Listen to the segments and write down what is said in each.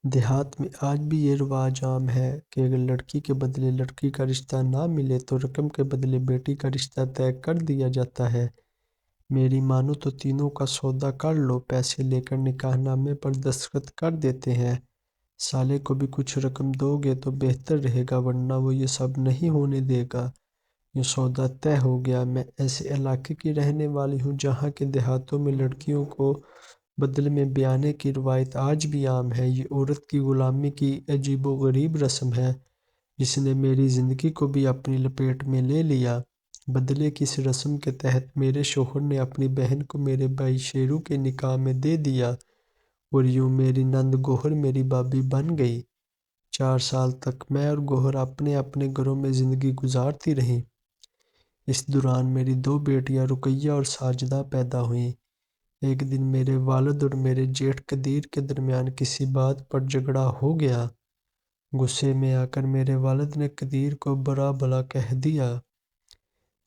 دیہات میں آج بھی یہ رواج عام ہے کہ اگر لڑکی کے بدلے لڑکی کا رشتہ نہ ملے تو رقم کے بدلے بیٹی کا رشتہ طے کر دیا جاتا ہے۔ میری مانو تو تینوں کا سودا کر لو، پیسے لے کر نکاح نامے پر دستخط کر دیتے ہیں۔ سالے کو بھی کچھ رقم دو گے تو بہتر رہے گا، ورنہ وہ یہ سب نہیں ہونے دے گا۔ یہ سودا طے ہو گیا۔ میں ایسے علاقے کی رہنے والی ہوں جہاں کے دیہاتوں میں لڑکیوں کو بدلے میں بیانے کی روایت آج بھی عام ہے۔ یہ عورت کی غلامی کی عجیب و غریب رسم ہے جس نے میری زندگی کو بھی اپنی لپیٹ میں لے لیا۔ بدلے کی اس رسم کے تحت میرے شوہر نے اپنی بہن کو میرے بھائی شیرو کے نکاح میں دے دیا اور یوں میری نند گوہر میری بھابھی بن گئی۔ 4 سال تک میں اور گوہر اپنے اپنے گھروں میں زندگی گزارتی رہیں۔ اس دوران میری 2 بیٹیاں رقیہ اور ساجدہ پیدا ہوئیں۔ ایک دن میرے والد اور میرے جیٹھ قدیر کے درمیان کسی بات پر جھگڑا ہو گیا۔ غصے میں آ کر میرے والد نے قدیر کو برا بھلا کہہ دیا،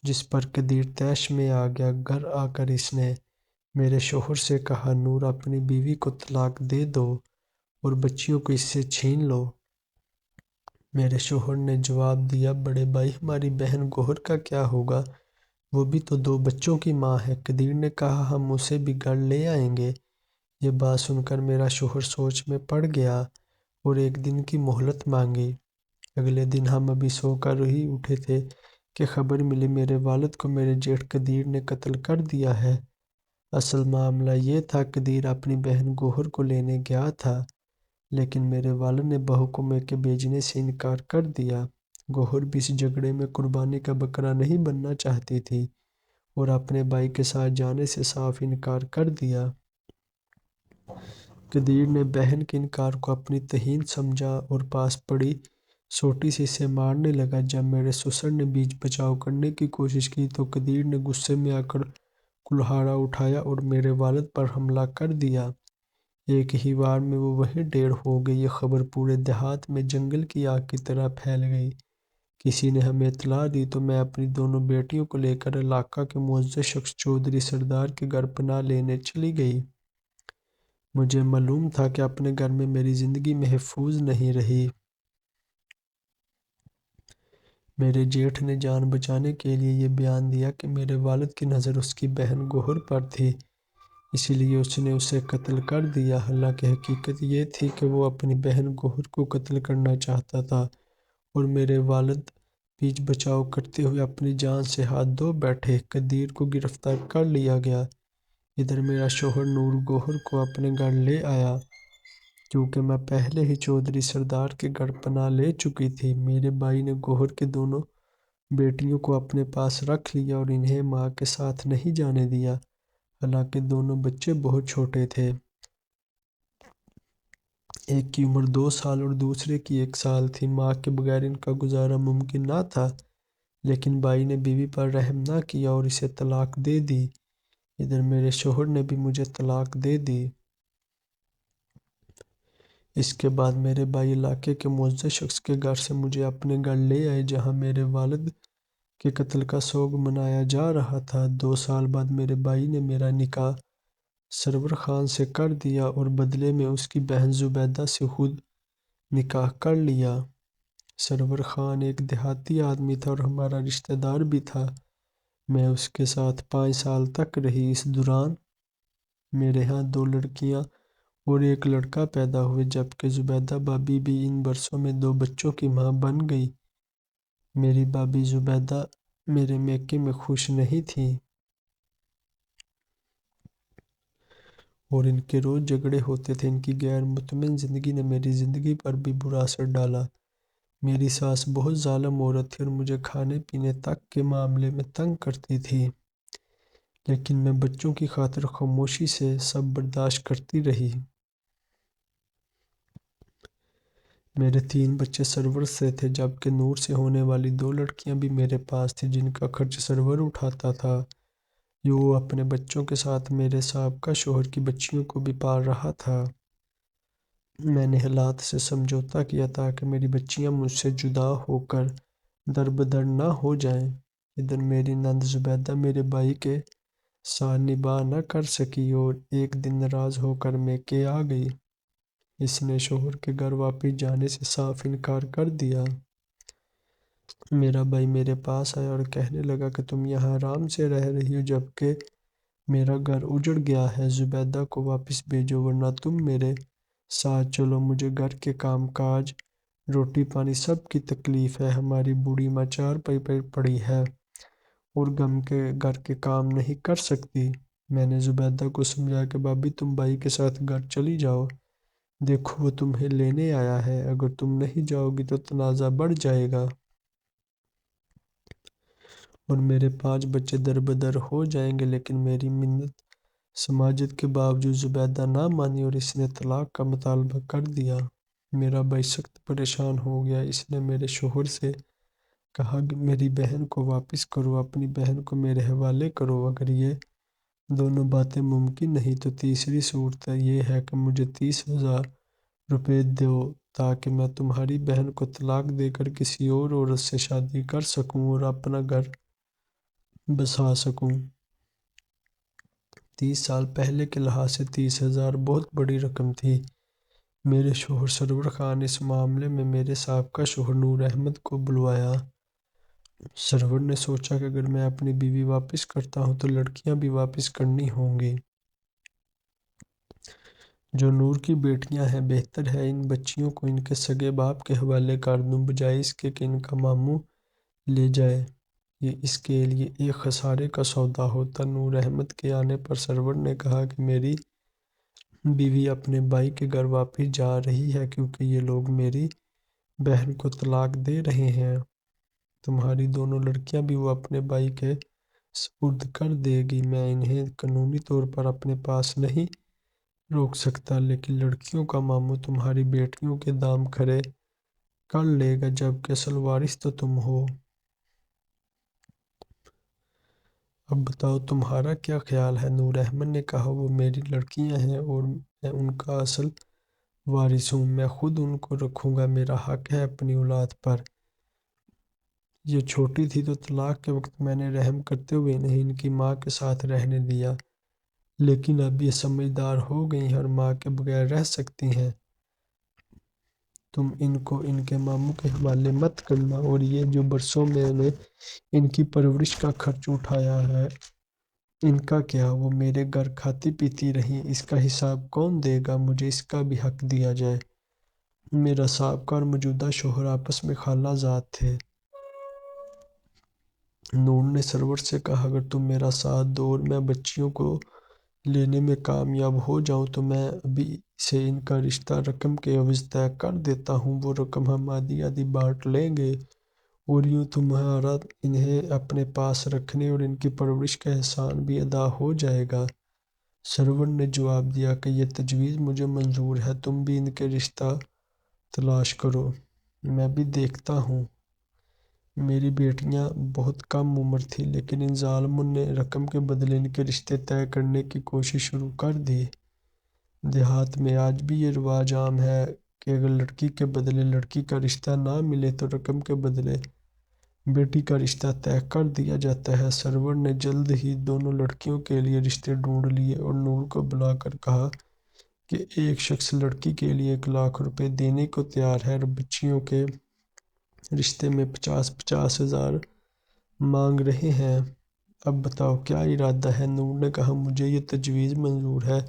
جس پر قدیر طیش میں آ گیا۔ گھر آ کر اس نے میرے شوہر سے کہا، نور اپنی بیوی کو طلاق دے دو اور بچیوں کو اس سے چھین لو۔ میرے شوہر نے جواب دیا، بڑے بھائی ہماری بہن گوہر کا کیا ہوگا؟ وہ بھی تو 2 بچوں کی ماں ہے۔ قدیر نے کہا، ہم اسے بھی گھر لے آئیں گے۔ یہ بات سن کر میرا شوہر سوچ میں پڑ گیا اور ایک دن کی مہلت مانگی۔ اگلے دن ہم ابھی سو کر ہی اٹھے تھے کہ خبر ملی میرے والد کو میرے جیٹھ قدیر نے قتل کر دیا ہے۔ اصل معاملہ یہ تھا، قدیر اپنی بہن گوہر کو لینے گیا تھا، لیکن میرے والد نے بہو کو میکے بھیجنے سے انکار کر دیا۔ گوہر بھی اس جھگڑے میں قربانی کا بکرا نہیں بننا چاہتی تھی اور اپنے بھائی کے ساتھ جانے سے صاف انکار کر دیا۔ قدیر نے بہن کے انکار کو اپنی توہین سمجھا اور پاس پڑی سوٹی سے اسے مارنے لگا۔ جب میرے سسر نے بیچ بچاؤ کرنے کی کوشش کی تو قدیر نے غصے میں آ کر کلہاڑا اٹھایا اور میرے والد پر حملہ کر دیا۔ ایک ہی وار میں وہ وہیں ڈھیر ہو گئی۔ یہ خبر پورے دیہات میں جنگل کی آگ کی طرح پھیل گئی۔ کسی نے ہمیں اطلاع دی تو میں اپنی دونوں بیٹیوں کو لے کر علاقہ کے معزز شخص چودھری سردار کے گھر پناہ لینے چلی گئی۔ مجھے معلوم تھا کہ اپنے گھر میں میری زندگی محفوظ نہیں رہی۔ میرے جیٹھ نے جان بچانے کے لیے یہ بیان دیا کہ میرے والد کی نظر اس کی بہن گوہر پر تھی، اسی لیے اس نے اسے قتل کر دیا۔ حالانکہ حقیقت یہ تھی کہ وہ اپنی بہن گوہر کو قتل کرنا چاہتا تھا اور میرے والد بیچ بچاؤ کرتے ہوئے اپنی جان سے ہاتھ دھو بیٹھے۔ قدیر کو گرفتار کر لیا گیا۔ ادھر میرا شوہر نور گوہر کو اپنے گھر لے آیا، کیونکہ میں پہلے ہی چودھری سردار کے گھر پناہ لے چکی تھی۔ میرے بھائی نے گوہر کے دونوں بیٹیوں کو اپنے پاس رکھ لیا اور انہیں ماں کے ساتھ نہیں جانے دیا، حالانکہ دونوں بچے بہت چھوٹے تھے۔ ایک کی عمر 2 سال اور دوسرے کی 1 سال تھی۔ ماں کے بغیر ان کا گزارا ممکن نہ تھا، لیکن بھائی نے بیوی پر رحم نہ کیا اور اسے طلاق دے دی۔ ادھر میرے شوہر نے بھی مجھے طلاق دے دی۔ اس کے بعد میرے بھائی علاقے کے معزز شخص کے گھر سے مجھے اپنے گھر لے آئے، جہاں میرے والد کے قتل کا سوگ منایا جا رہا تھا۔ 2 سال بعد میرے بھائی نے میرا نکاح سرور خان سے کر دیا اور بدلے میں اس کی بہن زبیدہ سے خود نکاح کر لیا۔ سرور خان ایک دیہاتی آدمی تھا اور ہمارا رشتہ دار بھی تھا۔ میں اس کے ساتھ 5 سال تک رہی۔ اس دوران میرے ہاں 2 لڑکیاں اور 1 لڑکا پیدا ہوئے، جبکہ زبیدہ بھابھی بھی ان برسوں میں 2 بچوں کی ماں بن گئی۔ میری بھابھی زبیدہ میرے میکے میں خوش نہیں تھی اور ان کے روز جھگڑے ہوتے تھے۔ ان کی غیر مطمئن زندگی نے میری زندگی پر بھی برا اثر ڈالا۔ میری ساس بہت ظالم عورت تھی اور مجھے کھانے پینے تک کے معاملے میں تنگ کرتی تھی، لیکن میں بچوں کی خاطر خاموشی سے سب برداشت کرتی رہی۔ میرے 3 بچے سرور سے تھے، جبکہ نور سے ہونے والی 2 لڑکیاں بھی میرے پاس تھیں، جن کا خرچ سرور اٹھاتا تھا۔ وہ اپنے بچوں کے ساتھ میرے سابقہ شوہر کی بچیوں کو بھی پال رہا تھا۔ میں نے حالات سے سمجھوتا کیا تاکہ میری بچیاں مجھ سے جدا ہو کر دربدر نہ ہو جائیں۔ ادھر میری نند زبیدہ میرے بھائی کے ساتھ نباہ نہ کر سکی اور ایک دن ناراض ہو کر میکے آ گئی۔ اس نے شوہر کے گھر واپس جانے سے صاف انکار کر دیا۔ میرا بھائی میرے پاس آیا اور کہنے لگا کہ تم یہاں آرام سے رہ رہی ہو جبکہ میرا گھر اجڑ گیا ہے۔ زبیدہ کو واپس بھیجو ورنہ تم میرے ساتھ چلو، مجھے گھر کے کام کاج، روٹی پانی سب کی تکلیف ہے۔ ہماری بوڑھی ماں چارپائی پر پڑی ہے اور غم کے گھر کے کام نہیں کر سکتی۔ میں نے زبیدہ کو سمجھایا کہ بھابھی تم بھائی کے ساتھ گھر چلی جاؤ، دیکھو وہ تمہیں لینے آیا ہے، اگر تم نہیں جاؤ گی تو تنازع بڑھ جائے گا اور میرے 5 بچے دربدر ہو جائیں گے۔ لیکن میری منت سماجت کے باوجود زبیدہ نہ مانی اور اس نے طلاق کا مطالبہ کر دیا۔ میرا بھائی سخت پریشان ہو گیا۔ اس نے میرے شوہر سے کہا کہ میری بہن کو واپس کرو، اپنی بہن کو میرے حوالے کرو۔ اگر یہ دونوں باتیں ممکن نہیں تو تیسری صورت یہ ہے کہ مجھے 30,000 روپے دو تاکہ میں تمہاری بہن کو طلاق دے کر کسی اور عورت سے شادی کر سکوں اور اپنا گھر بسا سکوں۔ 30 سال پہلے کے لحاظ سے 30,000 بہت بڑی رقم تھی۔ میرے شوہر سرور خان نے اس معاملے میں میرے سابقہ شوہر نور احمد کو بلوایا۔ سرور نے سوچا کہ اگر میں اپنی بیوی واپس کرتا ہوں تو لڑکیاں بھی واپس کرنی ہوں گی جو نور کی بیٹیاں ہیں۔ بہتر ہے ان بچیوں کو ان کے سگے باپ کے حوالے کر دوں بجائے اس کے کہ ان کا ماموں لے جائے، یہ اس کے لیے ایک خسارے کا سودا ہوتا۔ نور احمد کے آنے پر سرور نے کہا کہ میری بیوی اپنے بھائی کے گھر واپس جا رہی ہے کیونکہ یہ لوگ میری بہن کو طلاق دے رہے ہیں۔ تمہاری دونوں لڑکیاں بھی وہ اپنے بھائی کے سپرد کر دے گی۔ میں انہیں قانونی طور پر اپنے پاس نہیں روک سکتا لیکن لڑکیوں کا ماموں تمہاری بیٹیوں کے دام کھڑے کر لے گا جبکہ اصل وارث تو تم ہو۔ اب بتاؤ تمہارا کیا خیال ہے؟ نور احمد نے کہا وہ میری لڑکیاں ہیں اور میں ان کا اصل وارث ہوں، میں خود ان کو رکھوں گا، میرا حق ہے اپنی اولاد پر۔ یہ چھوٹی تھی تو طلاق کے وقت میں نے رحم کرتے ہوئے انہیں ان کی ماں کے ساتھ رہنے دیا، لیکن اب یہ سمجھدار ہو گئی اور ماں کے بغیر رہ سکتی ہیں۔ تم ان کو ان کے ماموں کے حوالے مت کرنا اور یہ جو برسوں میں نے ان کی پرورش کا خرچ اٹھایا ہے ان کا کیا؟ وہ میرے گھر کھاتی پیتی رہیں، اس کا حساب کون دے گا؟ مجھے اس کا بھی حق دیا جائے۔ میرا سابقہ اور موجودہ شوہر آپس میں خالہ زاد تھے۔ نور نے سرور سے کہا اگر تم میرا ساتھ دو اور میں بچیوں کو لینے میں کامیاب ہو جاؤں تو میں ابھی سے ان کا رشتہ رقم کے عوض طے کر دیتا ہوں، وہ رقم ہم آدھی آدھی بانٹ لیں گے اور یوں تمہارا انہیں اپنے پاس رکھنے اور ان کی پرورش کا احسان بھی ادا ہو جائے گا۔ سرور نے جواب دیا کہ یہ تجویز مجھے منظور ہے، تم بھی ان کے رشتہ تلاش کرو، میں بھی دیکھتا ہوں۔ میری بیٹیاں بہت کم عمر تھیں لیکن ان ظالموں نے رقم کے بدلے ان کے رشتے طے کرنے کی کوشش شروع کر دی۔ دیہات میں آج بھی یہ رواج عام ہے کہ اگر لڑکی کے بدلے لڑکی کا رشتہ نہ ملے تو رقم کے بدلے بیٹی کا رشتہ طے کر دیا جاتا ہے۔ سرور نے جلد ہی دونوں لڑکیوں کے لیے رشتے ڈھونڈ لیے اور نور کو بلا کر کہا کہ ایک شخص لڑکی کے لیے 1,00,000 روپے دینے کو تیار ہے اور بچیوں کے رشتے میں 50,000 مانگ رہے ہیں۔ اب بتاؤ کیا ارادہ ہے؟ نور نے کہا مجھے یہ تجویز منظور ہے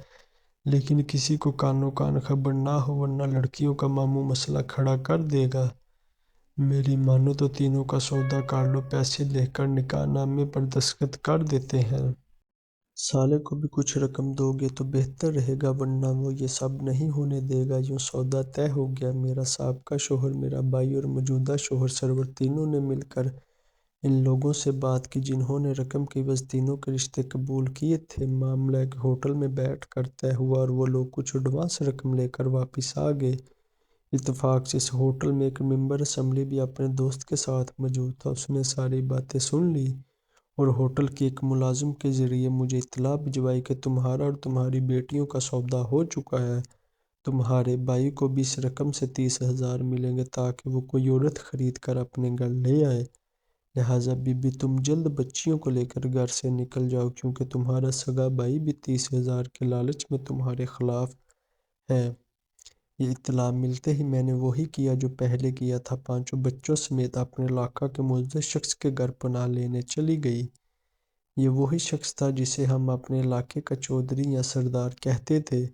لیکن کسی کو کانوں کان خبر نہ ہو ورنہ لڑکیوں کا ماموں مسئلہ کھڑا کر دے گا۔ میری مانو تو تینوں کا سودا کر لو، پیسے لے کر نکاح نامے پر دستخط کر دیتے ہیں۔ سالے کو بھی کچھ رقم دو گے تو بہتر رہے گا ورنہ وہ یہ سب نہیں ہونے دے گا۔ یوں سودا طے ہو گیا۔ میرا سابقہ شوہر، میرا بھائی اور موجودہ شوہر سرور تینوں نے مل کر ان لوگوں سے بات کی جنہوں نے رقم کے عوض تینوں کے رشتے قبول کیے تھے۔ معاملہ ایک ہوٹل میں بیٹھ کر طے ہوا اور وہ لوگ کچھ ایڈوانس رقم لے کر واپس آ گئے۔ اتفاق سے اس ہوٹل میں ایک ممبر اسمبلی بھی اپنے دوست کے ساتھ موجود تھا۔ اس نے ساری باتیں سن لیں اور ہوٹل کے ایک ملازم کے ذریعے مجھے اطلاع بھجوائی کہ تمہارا اور تمہاری بیٹیوں کا سودا ہو چکا ہے، تمہارے بھائی کو بھی اس رقم سے 30,000 ملیں گے تاکہ وہ کوئی عورت خرید کر اپنے گھر لے آئے، لہٰذا بی بی تم جلد بچیوں کو لے کر گھر سے نکل جاؤ کیونکہ تمہارا سگا بھائی بھی 30,000 کے لالچ میں تمہارے خلاف ہے۔ یہ اطلاع ملتے ہی میں نے وہی کیا جو پہلے کیا تھا، پانچوں بچوں سمیت اپنے علاقہ کے معزز شخص کے گھر پناہ لینے چلی گئی۔ یہ وہی شخص تھا جسے ہم اپنے علاقے کا چودھری یا سردار کہتے تھے۔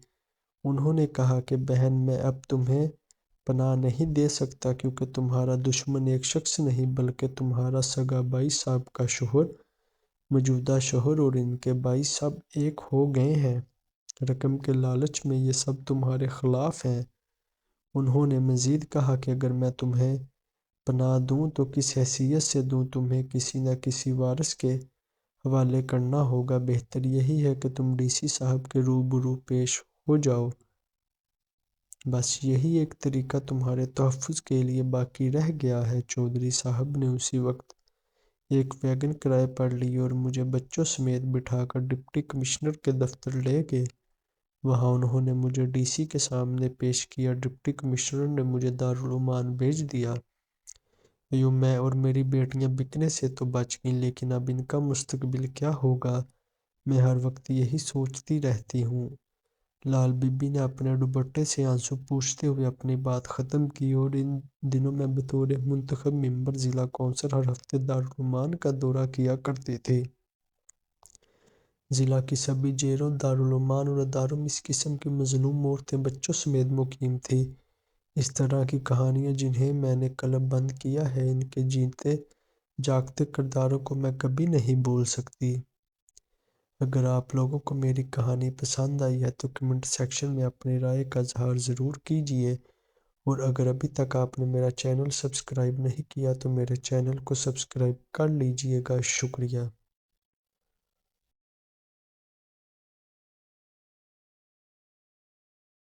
انہوں نے کہا کہ بہن، میں اب تمہیں پناہ نہیں دے سکتا کیونکہ تمہارا دشمن ایک شخص نہیں بلکہ تمہارا سگا بھائی صاحب کا شوہر، موجودہ شوہر اور ان کے بھائی صاحب ایک ہو گئے ہیں۔ رقم کے لالچ میں یہ سب تمہارے خلاف ہیں۔ انہوں نے مزید کہا کہ اگر میں تمہیں پناہ دوں تو کس حیثیت سے دوں؟ تمہیں کسی نہ کسی وارث کے حوالے کرنا ہوگا۔ بہتر یہی ہے کہ تم ڈی سی صاحب کے روبرو پیش ہو جاؤ۔ بس یہی ایک طریقہ تمہارے تحفظ کے لیے باقی رہ گیا ہے۔ چودھری صاحب نے اسی وقت ایک ویگن کرائے پر لی اور مجھے بچوں سمیت بٹھا کر ڈپٹی کمشنر کے دفتر لے گئے۔ وہاں انہوں نے مجھے ڈی سی کے سامنے پیش کیا۔ ڈپٹی کمشنر نے مجھے دارالعمان بھیج دیا۔ یوں میں اور میری بیٹیاں بکنے سے تو بچ گئیں، لیکن اب ان کا مستقبل کیا ہوگا؟ میں ہر وقت یہی سوچتی رہتی ہوں۔ لال بی بی نے اپنے دوپٹے سے آنسو پوچھتے ہوئے اپنی بات ختم کی۔ اور ان دنوں میں بطور منتخب ممبر ضلع کونسل ہر ہفتے دارالعمان کا دورہ کیا کرتے تھے۔ ضلع کی سبھی جیلوں، دارالعمان اور اداروں میں اس قسم کی مظلوم عورتیں بچوں سمیت مقیم تھیں۔ اس طرح کی کہانیاں جنہیں میں نے قلم بند کیا ہے، ان کے جیتے جاگتے کرداروں کو میں کبھی نہیں بھول سکتی۔ اگر آپ لوگوں کو میری کہانی پسند آئی ہے تو کمنٹ سیکشن میں اپنی رائے کا اظہار ضرور کیجیے، اور اگر ابھی تک آپ نے میرا چینل سبسکرائب نہیں کیا تو میرے چینل کو سبسکرائب کر لیجیے گا۔ شکریہ۔